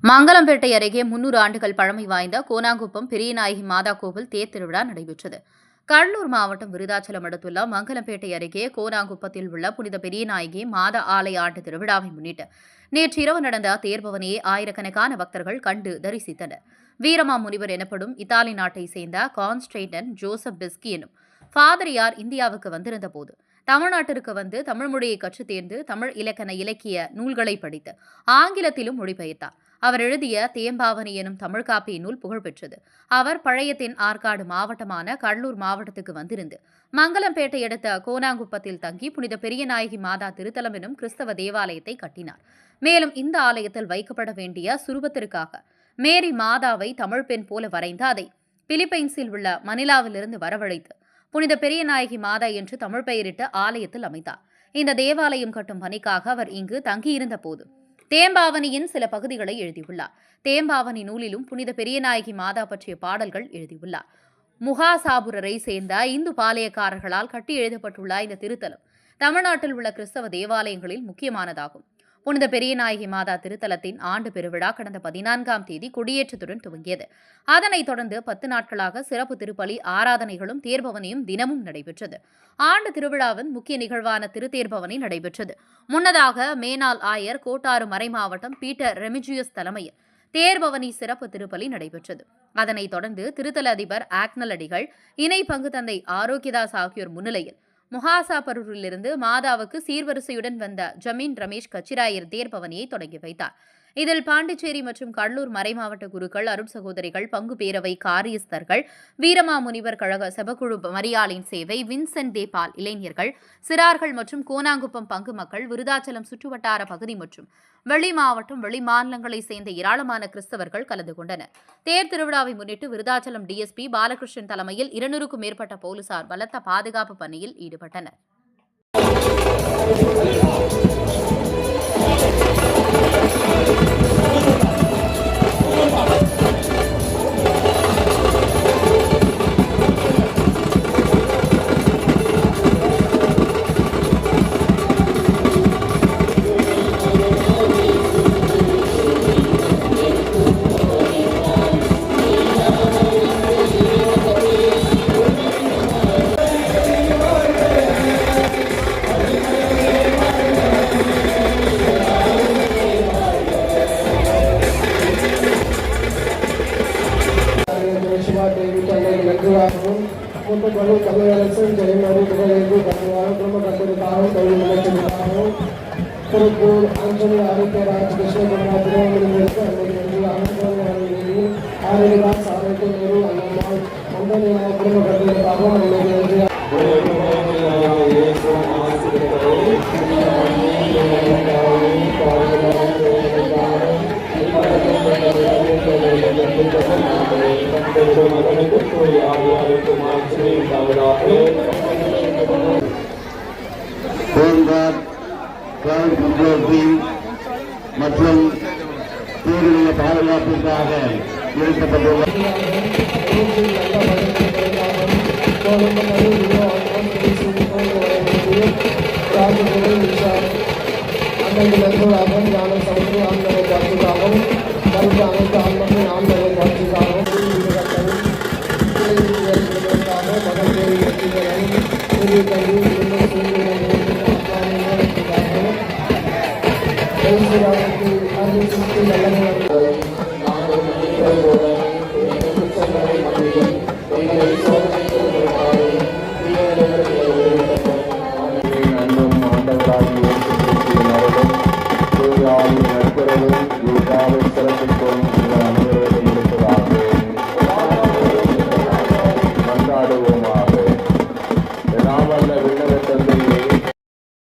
மங்கலம்பேட்டை அருகே 300 ஆண்டுகள் பழமை வாய்ந்த கோனாங்குப்பம் பெரியநாயகி மாதா கோவில் தேர் திருவிழா நடைபெற்றது. கடலூர் மாவட்டம் விருதாச்சலம் அடுத்துள்ள மங்கலம்பேட்டை அருகே கோனாங்குப்பத்தில் உள்ள புனித பெரியநாயகி மாதா ஆலய ஆண்டு திருவிழாவை முன்னிட்டு நேற்று இரவு நடந்த தேர்பவனியை ஆயிரக்கணக்கான பக்தர்கள் கண்டு தரிசித்தனர். வீரமா முனிவர் எனப்படும் இத்தாலி நாட்டை சேர்ந்த கான்ஸ்டன்டைன் ஜோசப் பெஸ்கி எனும் ஃபாதரியார் இந்தியாவுக்கு வந்திருந்த போது தமிழ்நாட்டிற்கு வந்து தமிழ் மொழியை கற்றுத் தேர்ந்து தமிழ் இலக்கண இலக்கிய நூல்களை படித்து ஆங்கிலத்திலும் மொழிபெயர்த்தார். அவர் எழுதிய தேம்பாவணி எனும் தமிழ் காப்பிய நூல் புகழ்பெற்றது. அவர் பழைய தென் ஆற்காடு மாவட்டமான கடலூர் மாவட்டத்துக்கு வந்திருந்து மங்கலம்பேட்டை அடுத்த கோனாங்குப்பத்தில் தங்கி புனித பெரியநாயகி மாதா திருத்தலம் எனும் கிறிஸ்தவ தேவாலயத்தை கட்டினார். மேலும் இந்த ஆலயத்தில் வைக்கப்பட வேண்டிய சுரூபத்திற்காக மேரி மாதாவை தமிழ் பெண் போல வரைந்து அதை பிலிப்பைன்ஸில் உள்ள மணிலாவிலிருந்து வரவழைத்து புனித பெரியநாயகி மாதா என்று தமிழ் பெயரிட்டு ஆலயத்தில் அமைத்தார். இந்த தேவாலயம் கட்டும் பணிக்காக அவர் இங்கு தங்கியிருந்த போது தேம்பாவணியின் சில பகுதிகளை எழுதியுள்ளார். தேம்பாவணி நூலிலும் புனித பெரியநாயகி மாதா பற்றிய பாடல்கள் எழுதியுள்ளார். முகாசாபுரரை சேர்ந்த இந்து பாளையக்காரர்களால் கட்டி எழுதப்பட்டுள்ள இந்த திருத்தலம் தமிழ்நாட்டில் உள்ள கிறிஸ்தவ தேவாலயங்களில் முக்கியமானதாகும். புனித பெரியநாயகி மாதா திருத்தலத்தின் ஆண்டு பெருவிழா கடந்த 14ஆம் தேதி கொடியேற்றத்துடன் துவங்கியது. அதனைத் தொடர்ந்து 10 நாட்களாக சிறப்பு திருப்பலி ஆராதனைகளும் தேர்பவனியும் தினமும் நடைபெற்றது. ஆண்டு திருவிழாவின் முக்கிய நிகழ்வான திருத்தேர்பவனி நடைபெற்றது. முன்னதாக மேனாள் ஆயர் கோட்டாறு மறைமாவட்டம் பீட்டர் ரெமிஜியஸ் தலைமையில் தேர்பவனி சிறப்பு திருப்பலி நடைபெற்றது. அதனைத் தொடர்ந்து திருத்தல அதிபர் ஆக்னல் அடிகள், இணை பங்கு தந்தை ஆரோக்கியதாஸ் ஆகியோர் முன்னிலையில் முகாசாபரூரிலிருந்து மாதாவுக்கு சீர்வரிசையுடன் வந்த ஜமீன் ரமேஷ் கச்சிராயர் தேர்பவனியை தொடங்கி வைத்தார். இதில் பாண்டிச்சேரி மற்றும் கடலூர் மறைமாவட்ட குருக்கள், அருட் சகோதரிகள், பங்கு பேரவை காரியஸ்தர்கள், வீரமா முனிவர் கழக செபக்குழு மரியாளின் சேவை, வின்சென்ட் தே பால் இளைஞர்கள், சிறார்கள் மற்றும் கோனாங்குப்பம் பங்கு மக்கள், விருதாச்சலம் சுற்றுவட்டார பகுதி மற்றும் வெளி மாவட்டம் வெளி மாநிலங்களைச் சேர்ந்த ஏராளமான கிறிஸ்தவர்கள் கலந்து கொண்டனர். தேர் திருவிழாவை முன்னிட்டு விருதாச்சலம் டிஎஸ்பி பாலகிருஷ்ணன் தலைமையில் 200க்கும் மேற்பட்ட போலீசார் பலத்த பாதுகாப்பு பணியில் ஈடுபட்டனர். தமிழரசன் ஜெயமரி புகழேந்து கட்டுவாரம் குடும்ப கட்டிருக்காகவும் தொழில் நிலைத்திருக்காகவும் திருப்பூர் ஆஞ்சலி ஆரோக்கியராஜ் கிருஷ்ணகுமார் திருவண்ணாமலைக்கு அன்னைக்கு ஆரோக்கியம் ஆரோக்கியராஜ் ஆரோக்கிய நேரு அண்ணம்மாள் மந்தனியாக குடும்ப கட்டிருக்காகவும் அன்னைக்கு மற்றும் தேர்தலிய பாதுகாப்பிற்காக இருக்கப்பட்டுள்ள ஆண்டவராகிய